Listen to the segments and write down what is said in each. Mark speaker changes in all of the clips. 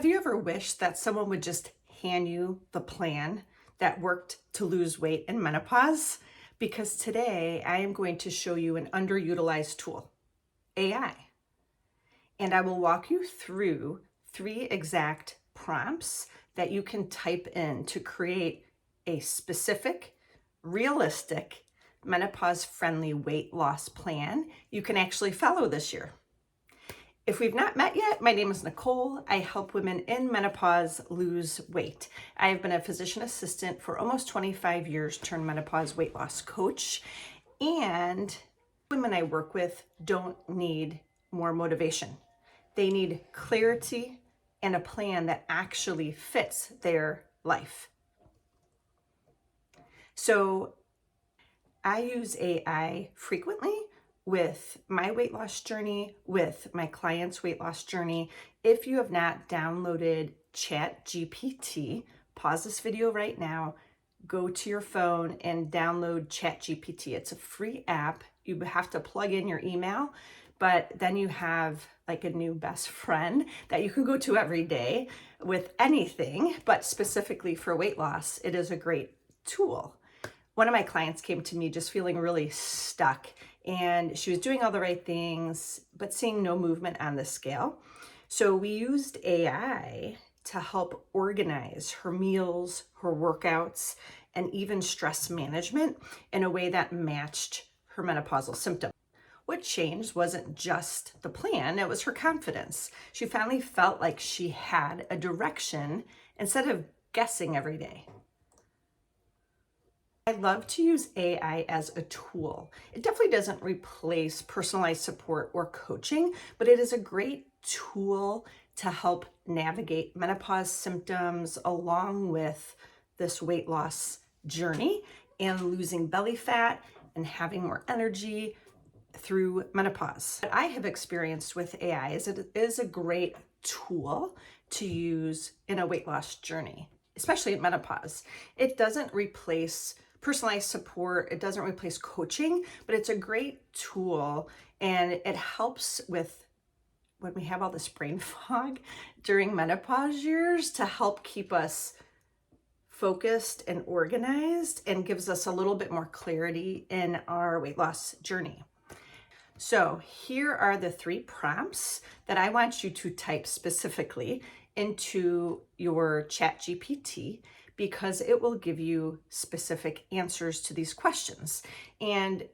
Speaker 1: Have you ever wished that someone would just hand you the plan that worked to lose weight in menopause? Because today I am going to show you an underutilized tool, AI. And I will walk you through 3 exact prompts that you can type in to create a specific, realistic, menopause-friendly weight loss plan you can actually follow this year. If we've not met yet, my name is Nicole. I help women in menopause lose weight. I have been a physician assistant for almost 25 years, turned menopause weight loss coach. And women I work with don't need more motivation. They need clarity and a plan that actually fits their life. So I use AI frequently with my weight loss journey, with my clients' weight loss journey. If you have not downloaded ChatGPT, pause this video right now, go to your phone and download ChatGPT. It's a free app. You have to plug in your email, but then you have like a new best friend that you can go to every day with anything, but specifically for weight loss, it is a great tool. One of my clients came to me just feeling really stuck, and she was doing all the right things, but seeing no movement on the scale. So we used AI to help organize her meals, her workouts, and even stress management in a way that matched her menopausal symptoms. What changed wasn't just the plan, it was her confidence. She finally felt like she had a direction instead of guessing every day. I love to use AI as a tool. It definitely doesn't replace personalized support or coaching, but it is a great tool to help navigate menopause symptoms along with this weight loss journey and losing belly fat and having more energy through menopause. What I have experienced with AI is it is a great tool to use in a weight loss journey, especially in menopause. It doesn't replace personalized support, it doesn't replace coaching, but it's a great tool, and it helps with when we have all this brain fog during menopause years to help keep us focused and organized, and gives us a little bit more clarity in our weight loss journey. So here are the 3 prompts that I want you to type specifically into your ChatGPT, because it will give you specific answers to these questions. And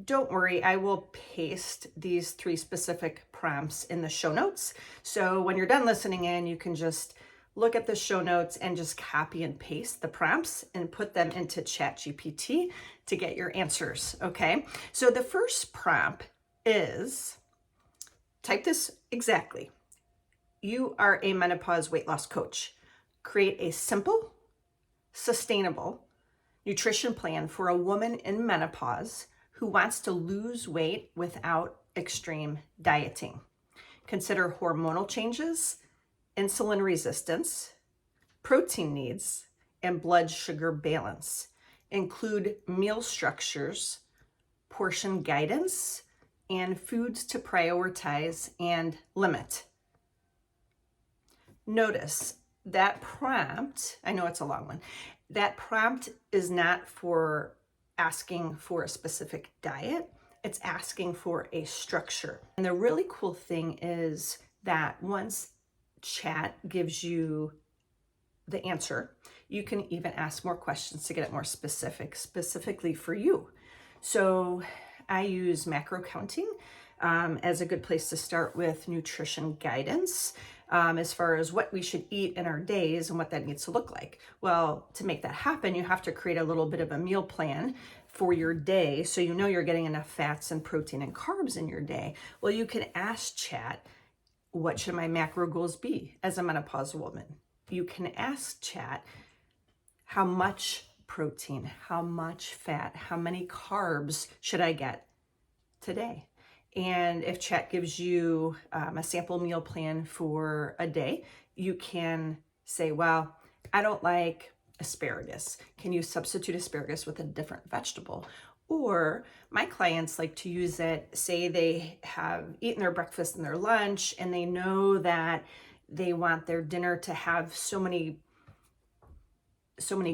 Speaker 1: don't worry, I will paste these 3 specific prompts in the show notes. So when you're done listening in, you can just look at the show notes and just copy and paste the prompts and put them into ChatGPT to get your answers, okay? So the first prompt is, type this exactly. You are a menopause weight loss coach. Create a simple, sustainable nutrition plan for a woman in menopause who wants to lose weight without extreme dieting. Consider hormonal changes, insulin resistance, protein needs, and blood sugar balance. Include meal structures, portion guidance, and foods to prioritize and limit. Notice that prompt, I know it's a long one, that prompt is not for asking for a specific diet, it's asking for a structure. And the really cool thing is that once Chat gives you the answer, you can even ask more questions to get it more specific, specifically for you. So I use macro counting as a good place to start with nutrition guidance, as far as what we should eat in our days and what that needs to look like. Well, to make that happen, you have to create a little bit of a meal plan for your day so you know you're getting enough fats and protein and carbs in your day. Well, you can ask Chat, what should my macro goals be as a menopausal woman? You can ask Chat, how much protein, how much fat, how many carbs should I get today? And if Chat gives you a sample meal plan for a day, you can say, well, I don't like asparagus. Can you substitute asparagus with a different vegetable? Or my clients like to use it, say they have eaten their breakfast and their lunch, and they know that they want their dinner to have so many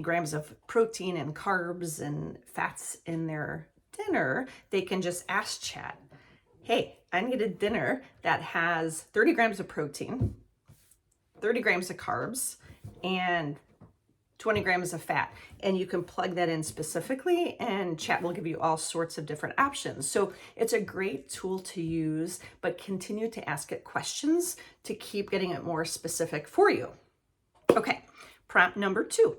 Speaker 1: grams of protein and carbs and fats in their dinner, they can just ask chat, hey, I need a dinner that has 30 grams of protein, 30 grams of carbs, and 20 grams of fat. And you can plug that in specifically, and chat will give you all sorts of different options. So it's a great tool to use, but continue to ask it questions to keep getting it more specific for you. Okay, prompt number 2.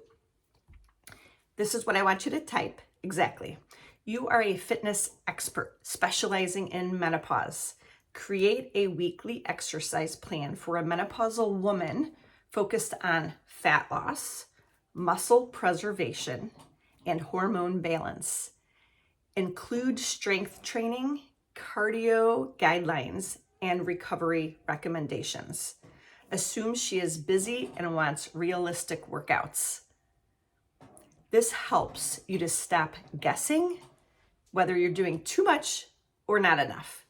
Speaker 1: This is what I want you to type exactly. You are a fitness expert specializing in menopause. Create a weekly exercise plan for a menopausal woman focused on fat loss, muscle preservation, and hormone balance. Include strength training, cardio guidelines, and recovery recommendations. Assume she is busy and wants realistic workouts. This helps you to stop guessing whether you're doing too much or not enough.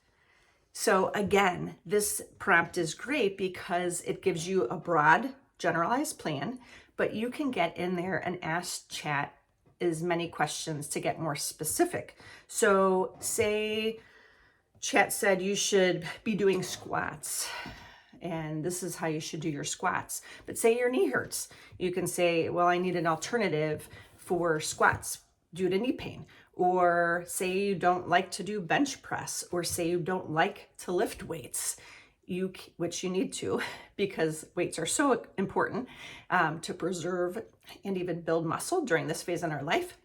Speaker 1: So again, this prompt is great because it gives you a broad, generalized plan, but you can get in there and ask chat as many questions to get more specific. So say chat said you should be doing squats, and this is how you should do your squats. But say your knee hurts. You can say, well, I need an alternative for squats due to knee pain. Or say you don't like to do bench press, or say you don't like to lift weights, which you need to, because weights are so important to preserve and even build muscle during this phase in our life.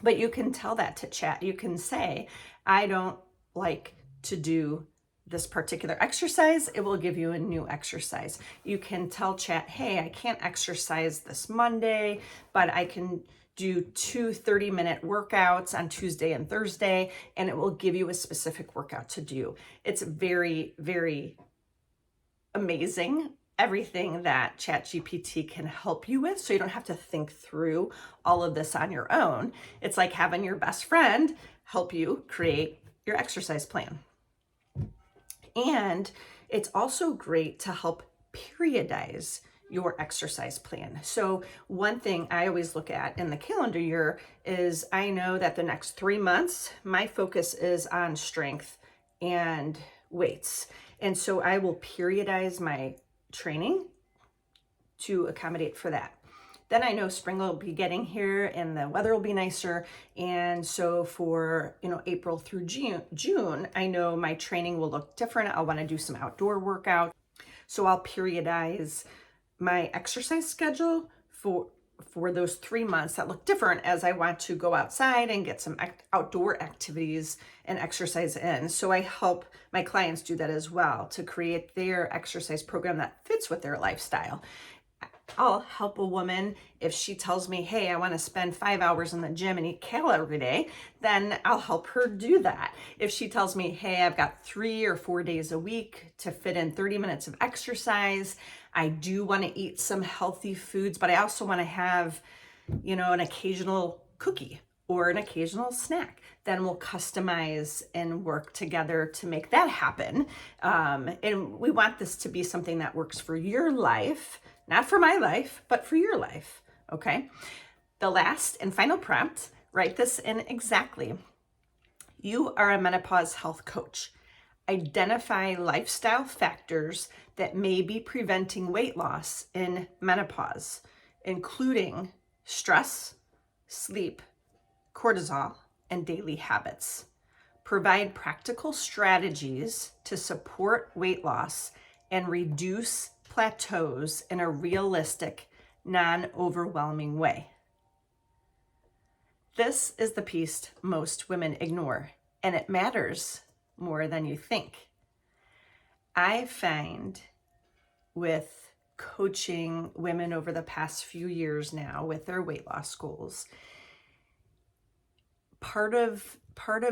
Speaker 1: But you can tell that to chat. You can say, I don't like to do this particular exercise. It will give you a new exercise. You can tell chat, hey, I can't exercise this Monday, but I can do 2 30-minute workouts on Tuesday and Thursday, and it will give you a specific workout to do. It's very, very amazing, everything that ChatGPT can help you with, so you don't have to think through all of this on your own. It's like having your best friend help you create your exercise plan. And it's also great to help periodize your exercise plan. So one thing I always look at in the calendar year is I know that the next 3 months, my focus is on strength and weights. And so I will periodize my training to accommodate for that. Then I know spring will be getting here and the weather will be nicer. And so for, April through June, I know my training will look different. I'll want to do some outdoor workout. So I'll periodize my exercise schedule for those 3 months that look different as I want to go outside and get some outdoor activities and exercise in. So I help my clients do that as well, to create their exercise program that fits with their lifestyle. I'll help a woman if she tells me, hey, I want to spend 5 hours in the gym and eat kale every day, then I'll help her do that. If she tells me, hey, I've got 3 or 4 days a week to fit in 30 minutes of exercise, I do want to eat some healthy foods, but I also want to have, an occasional cookie or an occasional snack, then we'll customize and work together to make that happen. And we want this to be something that works for your life, not for my life, but for your life, okay? The last and final prompt, write this in exactly. You are a menopause health coach. Identify lifestyle factors that may be preventing weight loss in menopause, including stress, sleep, cortisol, and daily habits. Provide practical strategies to support weight loss and reduce plateaus in a realistic, non-overwhelming way. This is the piece most women ignore, and it matters more than you think. I find with coaching women over the past few years now with their weight loss goals, part of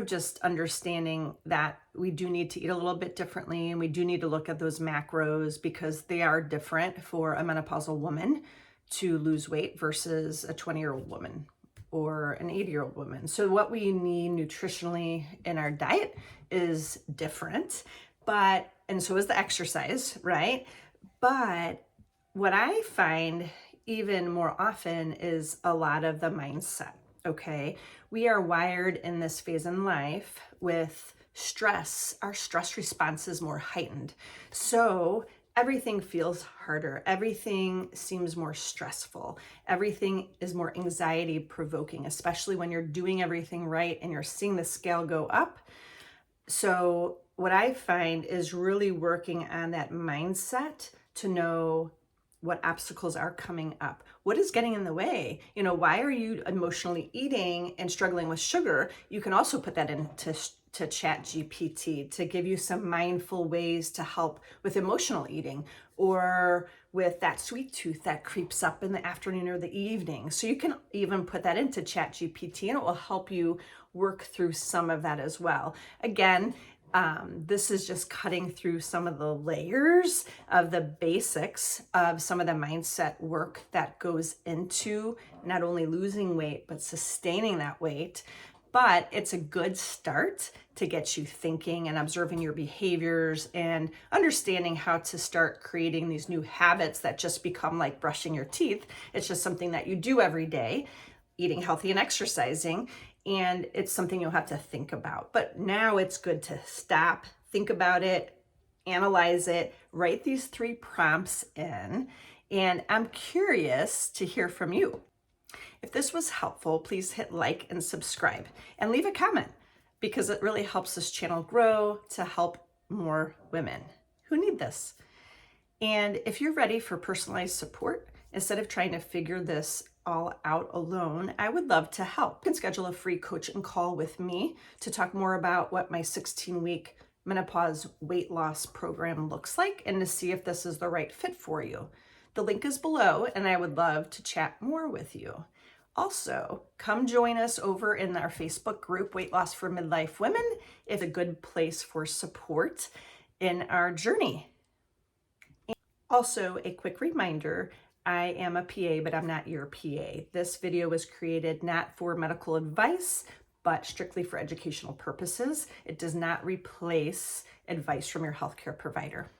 Speaker 1: just understanding that we do need to eat a little bit differently, and we do need to look at those macros because they are different for a menopausal woman to lose weight versus a 20-year-old woman or an 80-year-old woman. So what we need nutritionally in our diet is different, and so is the exercise, right? But what I find even more often is a lot of the mindset, okay? We are wired in this phase in life with stress. Our stress response is more heightened. So everything feels harder. Everything seems more stressful. Everything is more anxiety provoking, especially when you're doing everything right and you're seeing the scale go up. So what I find is really working on that mindset to know what obstacles are coming up. What is getting in the way? Why are you emotionally eating and struggling with sugar? You can also put that into chat GPT to give you some mindful ways to help with emotional eating, or with that sweet tooth that creeps up in the afternoon or the evening. So you can even put that into chat GPT and it will help you work through some of that as well. Again, this is just cutting through some of the layers of the basics of some of the mindset work that goes into not only losing weight, but sustaining that weight. But it's a good start to get you thinking and observing your behaviors and understanding how to start creating these new habits that just become like brushing your teeth. It's just something that you do every day, eating healthy and exercising. And it's something you'll have to think about. But now it's good to stop, think about it, analyze it, write these 3 prompts in. And I'm curious to hear from you. If this was helpful, please hit like and subscribe and leave a comment, because it really helps this channel grow to help more women who need this. And if you're ready for personalized support, instead of trying to figure this all out alone, I would love to help. You can schedule a free coaching call with me to talk more about what my 16-week menopause weight loss program looks like and to see if this is the right fit for you. The link is below, and I would love to chat more with you. Also, come join us over in our Facebook group, Weight Loss for Midlife Women. It's a good place for support in our journey. Also, a quick reminder, I am a PA, but I'm not your PA. This video was created not for medical advice, but strictly for educational purposes. It does not replace advice from your healthcare provider.